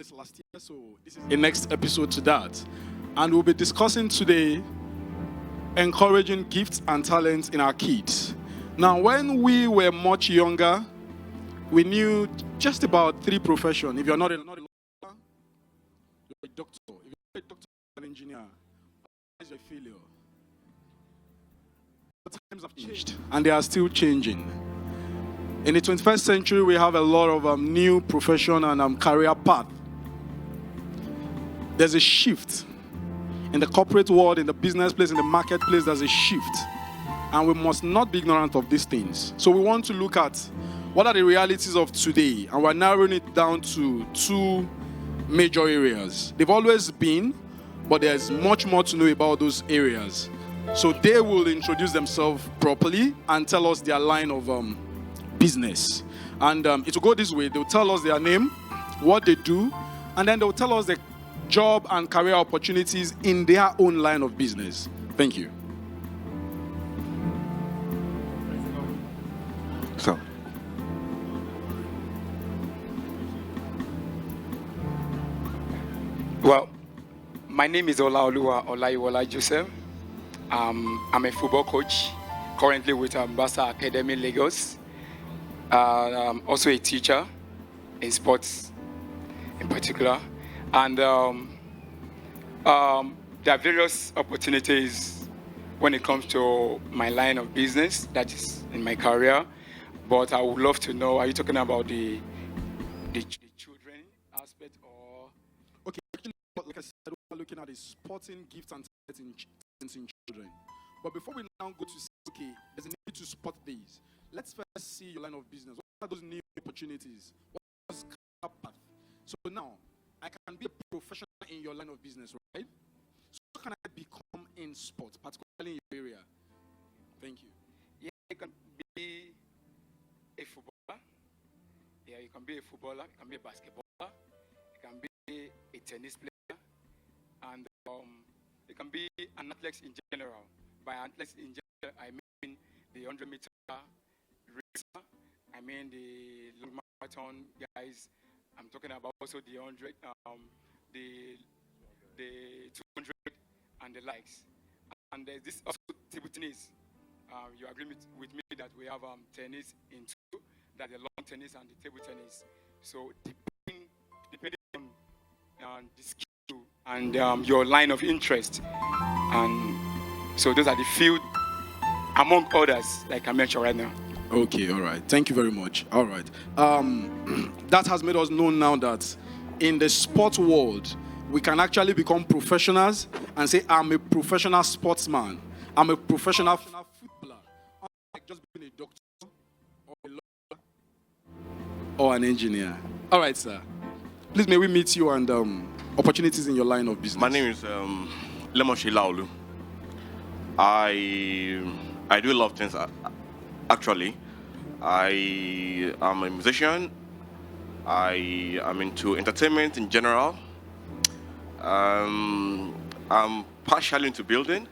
this last year, so this is the next episode to that. And we'll be discussing today encouraging gifts and talents in our kids. Now, when we were much younger, we knew just about 3 professions. If you're not a lawyer, you're a doctor. If you're a doctor, you're an engineer. Otherwise, you're a failure. The times have changed, and they are still changing. In the 21st century, we have a lot of new profession and career path. There's a shift. In the corporate world, in the business place, in the marketplace, there's a shift. And we must not be ignorant of these things. So we want to look at what are the realities of today, and we're narrowing it down to 2 major areas. They've always been, but there's much more to know about those areas. So they will introduce themselves properly and tell us their line of business. And it will go this way. They'll tell us their name, what they do, and then they'll tell us the job and career opportunities in their own line of business. Thank you. So, well, my name is Olaoluwa Olaiwola Joseph. I'm a football coach, currently with Ambassa Academy Lagos. I'm also a teacher in sports in particular. And there are various opportunities when it comes to my line of business, that is in my career. But I would love to know, are you talking about the children aspect or? Okay, actually, like I said, we're looking at the sporting gifts and talents in children. But before we now go to see, okay, there's a need to spot these. Let's first see your line of business. What are those new opportunities? What's career path? So now, I can be a professional in your line of business, right? So how can I become in sports, particularly in your area? Thank you. Yeah, you can be a footballer. Yeah, you can be a footballer. You can be a basketballer. You can be a tennis player. And you can be an athlete in general. By athletes in general, I mean the 100-meter racer. I mean the long marathon guys. I'm talking about also the 100, the 200, and the likes. And there's this also table tennis. You agree with me that we have tennis in 2, that the long tennis and the table tennis. So depending on the skill and your line of interest, and so those are the field among others, like I mentioned right now. Okay, all right. Thank you very much. All right. That has made us know now that in the sports world, we can actually become professionals and say, I'm a professional sportsman. I'm a professional footballer. Unlike just being a doctor or a lawyer or an engineer. All right, sir. Please, may we meet you and opportunities in your line of business. My name is Lemoshi Laulu. I do a lot of things. Actually, I am a musician. I am into entertainment in general. I'm partially into building,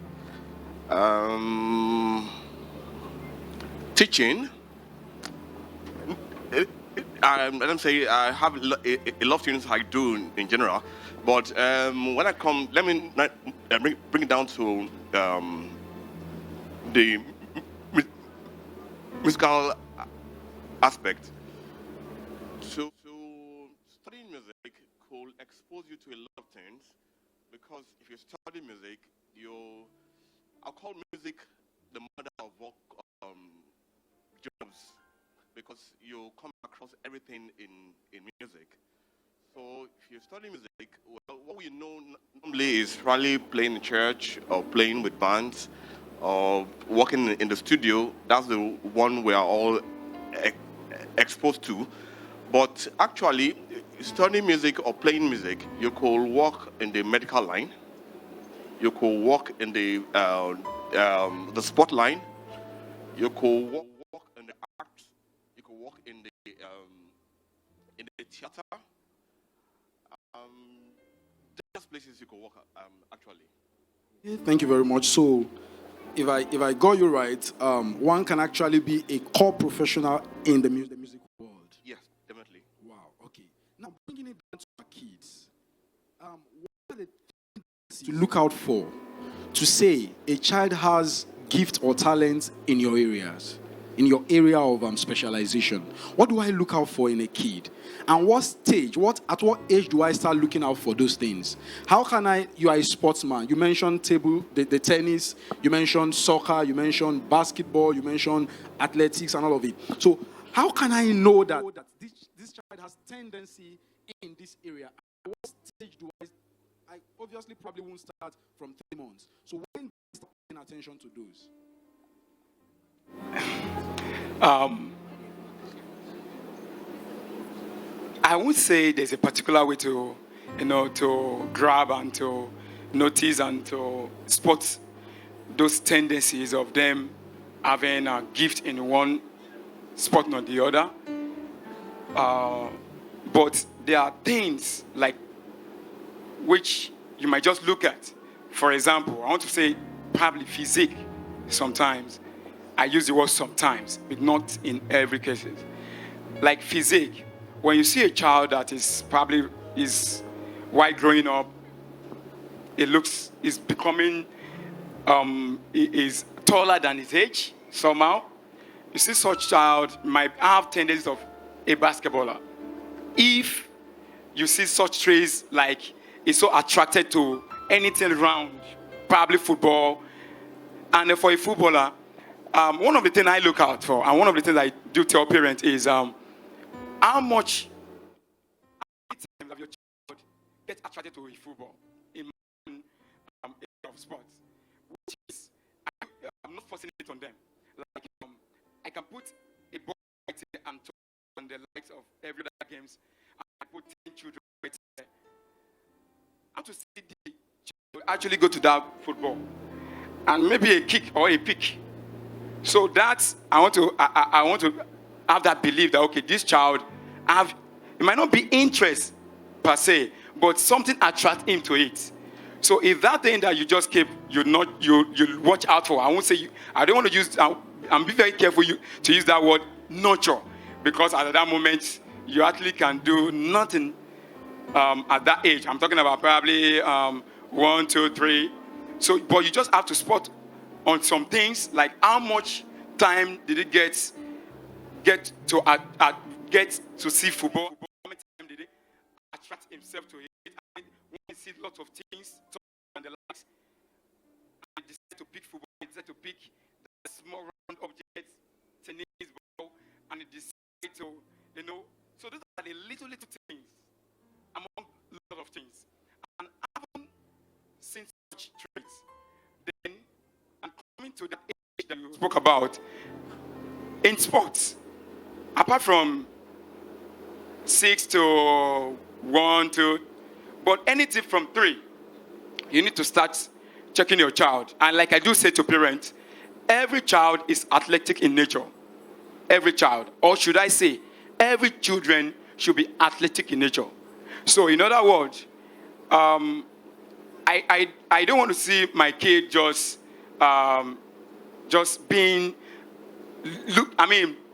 teaching. I don't say I have a lot of things I do in general, but when I come, let me bring it down to the musical aspect. So studying music could expose you to a lot of things, because if you study music, I'll call music the mother of all jobs, because you come across everything in music. So if you study music, well, what we know normally is probably playing in church or playing with bands or working in the studio. That's the one we are all exposed to. But actually, studying music or playing music, you could work in the medical line, you could work in the sport line, you could work in the arts, you could work in the theater. There's places you could work actually. Thank you very much. So, if I got you right, one can actually be a core professional in the music world. Yes, definitely. Wow. Okay. Now, bringing it down to our kids. to look out for to say a child has gift or talent in your areas, in your area of specialization? What do I look out for in a kid? And what stage, at what age do I start looking out for those things? How can you are a sportsman. You mentioned the tennis, you mentioned soccer, you mentioned basketball, you mentioned athletics and all of it. So how can I know that this child has tendency in this area? At what stage do I obviously probably won't start from 3 months. So when do I start paying attention to those? I would say there's a particular way to grab and to notice and to spot those tendencies of them having a gift in one spot, not the other. But there are things like which you might just look at. For example, I want to say probably physique sometimes. I use the word sometimes, but not in every case. Like physique. When you see a child that while growing up, is becoming, is taller than his age somehow. You see such child might have tendencies of a basketballer. If you see such traits like is so attracted to anything around, probably football, and for a footballer, one of the things I look out for, and one of the things I do tell parents is how much time of your child get attracted to a football in area of sports, which is I'm not forcing it on them. Like I can put a ball right here and turn on the likes of every other games, and I put 10 children right there. I have to see the child actually go to that football, and maybe a kick or a pick. So that's I want to have that belief that okay, this child it might not be interest per se, but something attracts him to it. So if that thing that you just keep, you watch out for. I won't say I don't want to use. I'm be very careful to use that word nurture, because at that moment you actually can do nothing at that age. I'm talking about probably 1, 2, 3. So, but you just have to spot on some things like how much time did it get to see football? How much time did it attract himself to it? And when he sees lots of things and the likes, and he decided to pick football, he decided to pick the small round object, tennis ball, and he decided to, so those are the little things among a lot of things. And having seen such traits, then and coming to the age that you spoke about, in sports, apart from 6 to 1, 2, but anything from 3, you need to start checking your child. And like I do say to parents, every child is athletic in nature. Every child, or should I say, every children should be athletic in nature. So in other words, I don't want to see my kid just being,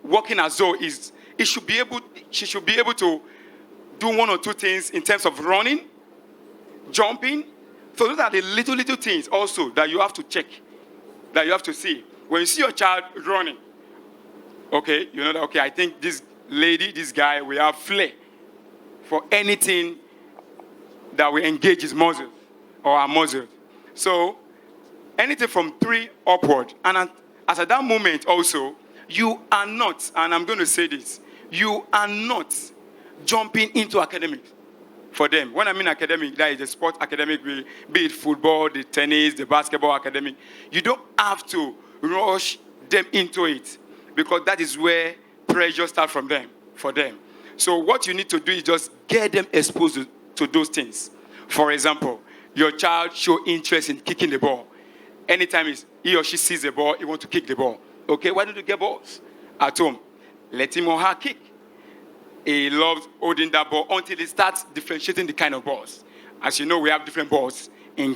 working as though she should be able to do 1 or 2 things in terms of running, jumping. So those are the little things also that you have to check, that you have to see. When you see your child running, okay, you know that, okay, I think this lady, this guy, we have flair for anything that we engage his muscle or our muscle. So anything from 3 upward. And as at that moment also, you are not, and I'm going to say this, you are not jumping into academics for them. When I mean academic, that is the sport academic, be it football, the tennis, the basketball academic. You don't have to rush them into it, because that is where pressure starts from them, for them. So what you need to do is just get them exposed to those things. For example, your child show interest in kicking the ball. Anytime he or she sees the ball, he wants to kick the ball. Okay, why don't you get balls at home? Let him or her kick. He loves holding that ball until he starts differentiating the kind of balls. As you know, we have different balls in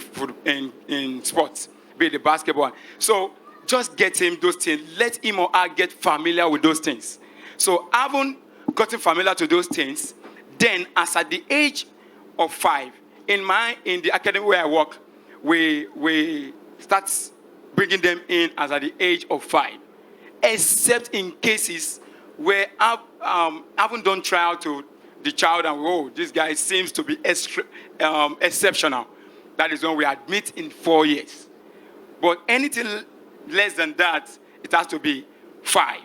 sports, be it the basketball. So just get him those things. Let him or her get familiar with those things. So having gotten familiar to those things, then as at the age of 5, in the academy where I work, we start bringing them in as at the age of 5, except in cases where I haven't done trial to the child and, oh, this guy seems to be exceptional. That is when we admit in 4 years. But anything less than that, it has to be 5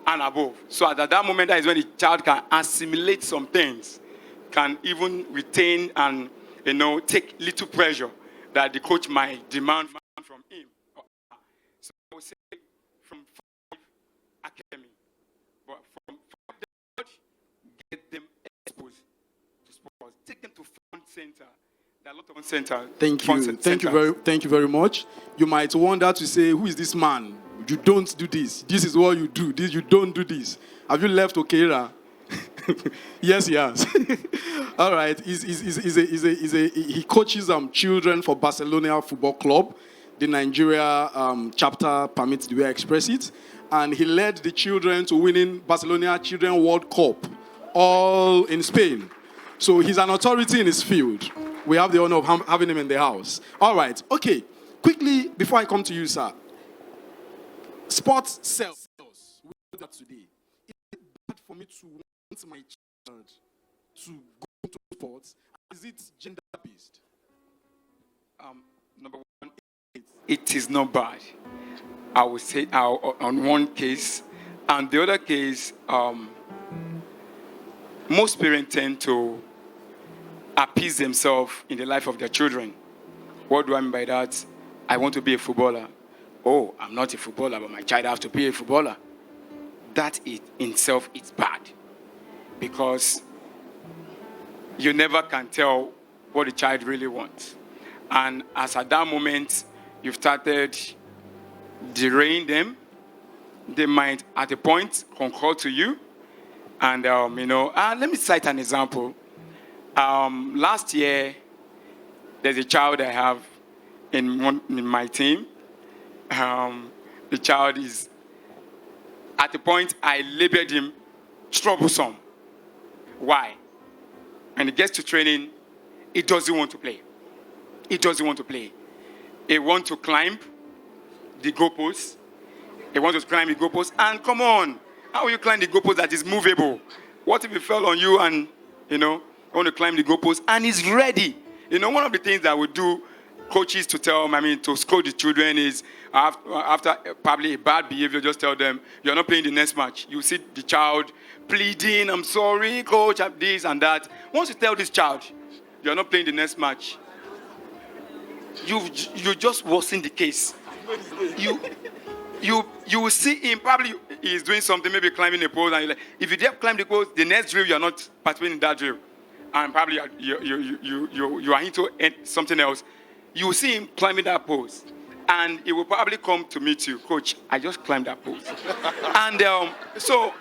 and above. So at that moment, that is when the child can assimilate some things, can even retain and, take little pressure that the coach might demand from him. So I would say from 5 academy, but from 5 get them exposed to sports. Take them to front center. There are a lot of front center. Thank you very much. You might wonder to say, who is this man? You don't do this. This is what you do. This you don't do this. Have you left Okera? Yes, he has. All right. He coaches children for Barcelona Football Club. The Nigeria chapter permits the way I express it. And he led the children to winning Barcelona Children World Cup, all in Spain. So he's an authority in his field. We have the honor of having him in the house. All right. Okay. Quickly, before I come to you, sir. Sports sells. We do that today. Is it bad for me to want my child to go into sports? Is it gender-based? Number one, it is not bad. I would say on one case, and the other case, most parents tend to appease themselves in the life of their children. What do I mean by that? I want to be a footballer. Oh, I'm not a footballer, but my child has to be a footballer. That in itself is bad, because you never can tell what the child really wants. And as at that moment, you've started derailing them, they might at a point concur to you. And, let me cite an example. Last year, there's a child I have in my team. The child is, at the point I labeled him troublesome. Why? When he gets to training, he doesn't want to play. He doesn't want to play. He wants to climb the goalpost. He wants to climb the goalpost. And come on, how will you climb the goalpost that is movable? What if it fell on you and, you want to climb the goalpost and he's ready? One of the things that we do, coaches to scold the children is after probably a bad behavior, just tell them, you're not playing the next match. You see the child pleading, I'm sorry, coach, I'm this and that. Once you tell this child, you're not playing the next match, you just worsen the case. You will see him, probably he's doing something, maybe climbing a pole, and you're like, if you dare climb the pole, the next drill, you're not participating in that drill. And probably you are into something else. You will see him climbing that post, and he will probably come to meet you, coach, I just climbed that post. And so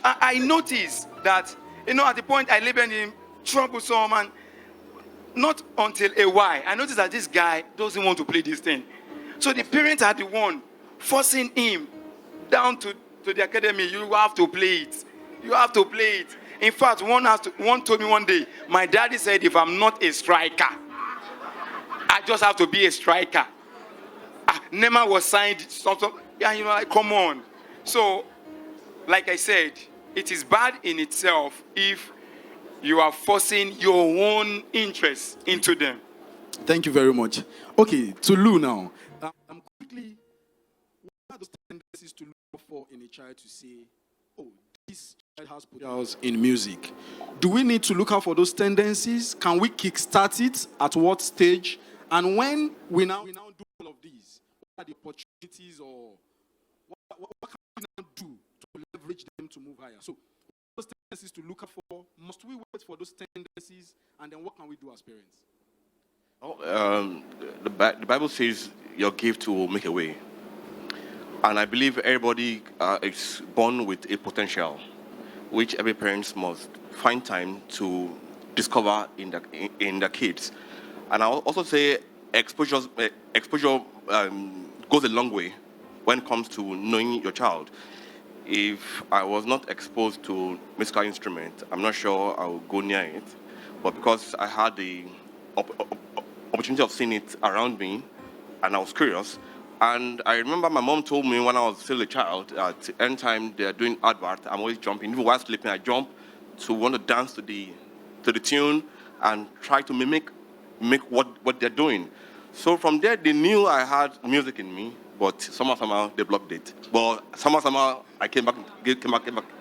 I noticed that, at the point I labeled him troublesome, and not until a while, I noticed that this guy doesn't want to play this thing. So the parents are the one forcing him down to the academy. You have to play it. You have to play it. In fact, one told me one day, my daddy said, if I'm not a striker, I just have to be a striker. Neymar was signed, come on. So, like I said, it is bad in itself if you are forcing your own interests into them. Thank you very much. Okay, to Lou now. Quickly, what are those tendencies to look for in a child to say, oh, this child has potential in music? Do we need to look out for those tendencies? Can we kickstart it? At what stage? And when we now do all of these, what are the opportunities, or what can we now do to leverage them to move higher? So, those tendencies to look out for, must we wait for those tendencies, and then what can we do as parents? The Bible says your gift will make a way. And I believe everybody is born with a potential, which every parent must find time to discover in the kids. And I'll also say exposure goes a long way when it comes to knowing your child. If I was not exposed to musical instrument, I'm not sure I would go near it. But because I had the opportunity of seeing it around me, and I was curious. And I remember my mom told me when I was still a child, at any time they're doing advert, I'm always jumping. Even while sleeping, I jump to want to dance to the tune and try to mimic what they're doing. So from there, they knew I had music in me, but somehow they blocked it. But somehow I came back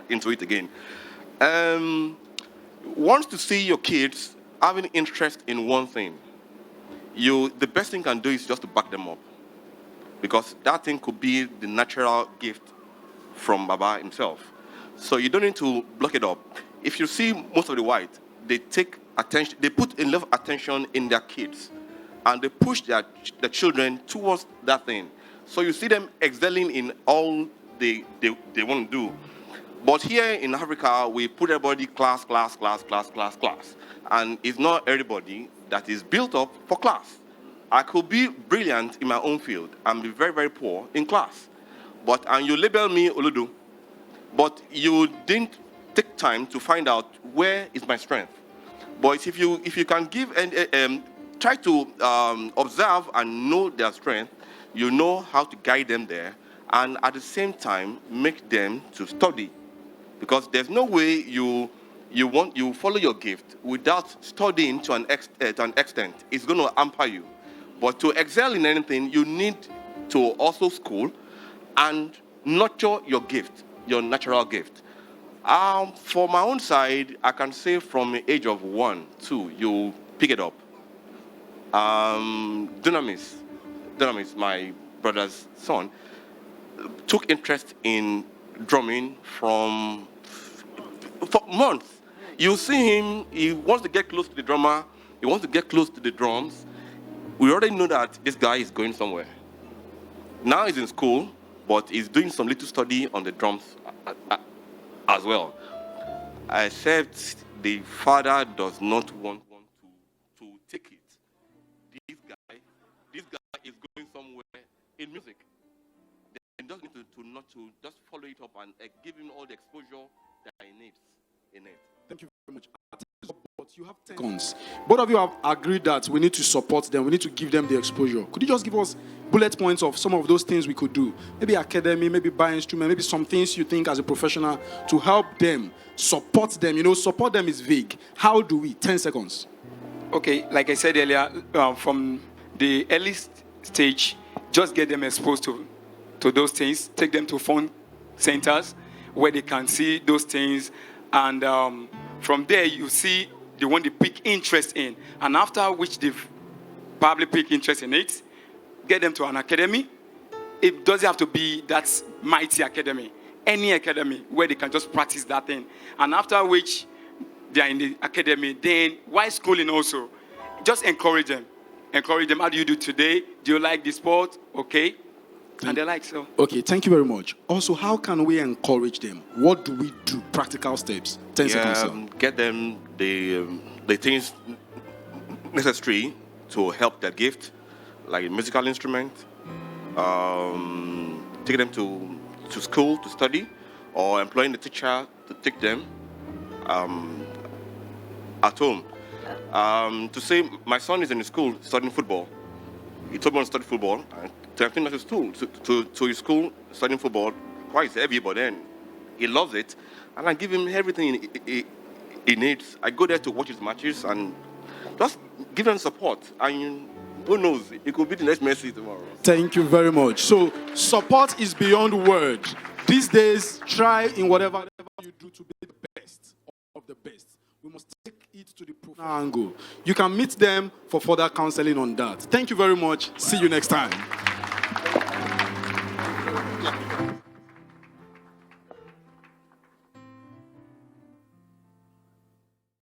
into it again. Once to see your kids having interest in one thing, the best thing you can do is just to back them up. Because that thing could be the natural gift from Baba himself. So you don't need to block it up. If you see most of the white, they take attention, they put a lot of attention in their kids, and they push their children towards that thing. So you see them excelling in all they want to do. But here in Africa, we put everybody class. And it's not everybody that is built up for class. I could be brilliant in my own field and be very, very poor in class. And you label me Oludu, but you didn't take time to find out where is my strength. But if you can give and try to observe and know their strength, you know how to guide them there, and at the same time make them to study. Because there's no way you follow your gift without studying to an extent. It's going to hamper you. But to excel in anything, you need to also school and nurture your gift, your natural gift. For my own side, I can say from the age of 1, 2, you pick it up. Dunamis, my brother's son, took interest in drumming for months. You see him, he wants to get close to the drummer, he wants to get close to the drums. We already know that this guy is going somewhere. Now he's in school, but he's doing some little study on the drums as well. Except the father does not want to take it. This guy is going somewhere in music. They just need to just follow it up and give him all the exposure that he needs in it. Thank you very much. But you have 10 seconds. Both of you have agreed that we need to support them. We need to give them the exposure. Could you just give us bullet points of some of those things we could do? Maybe academy, maybe buy instrument, maybe some things you think as a professional to help them, support them. You know, support them is vague. How do we? 10 seconds. Okay, like I said earlier, from the early stage, just get them exposed to those things. Take them to fun centers where they can see those things. And from there, you see the one they pick interest in. And after which they've probably pick interest in it, get them to an academy. It doesn't have to be that mighty academy. Any academy where they can just practice that thing. And after which they are in the academy, then while schooling also, just encourage them. Encourage them. How do you do today? Do you like the sport? Okay. And they like so. Okay, thank you very much. Also, how can we encourage them? What do we do? Practical steps. 10 seconds, sir. Get them the things necessary to help their gift, like a musical instrument. Take them to school to study, or employing the teacher to take them at home. To say my son is in school studying football. He told me to study football. I've been to school, to his school, studying football, quite heavy, but then he loves it. And I give him everything he needs. I go there to watch his matches and just give him support. And who knows, it could be the next Messi tomorrow. Thank you very much. So support is beyond word. These days, try in whatever you do to be the best of the best. We must take it to the professional angle. You can meet them for further counseling on that. Thank you very much. See you next time.